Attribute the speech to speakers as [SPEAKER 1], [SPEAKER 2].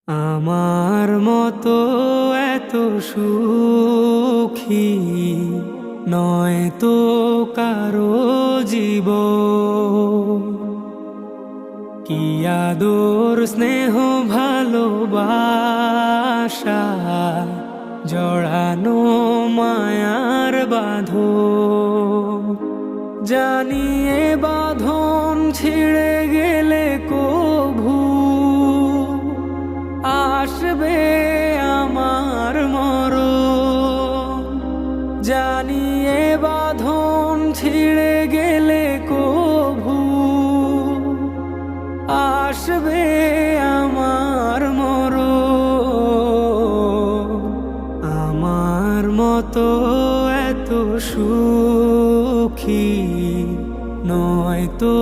[SPEAKER 1] আমার মতো এত সুখী নয় তো কারো জীবন। কি আদর স্নেহ ভালোবাসা জড়ানো মায়ার বাঁধন। জানিয়ে বাঁধন ছিঁড়ে গেলে কভু আসবে আমার মরণ। জানিয়ে বাঁধন ছিঁড়ে গেলে কভু আসবে আমার মরণ। আমার মতো এত সুখী নয় তো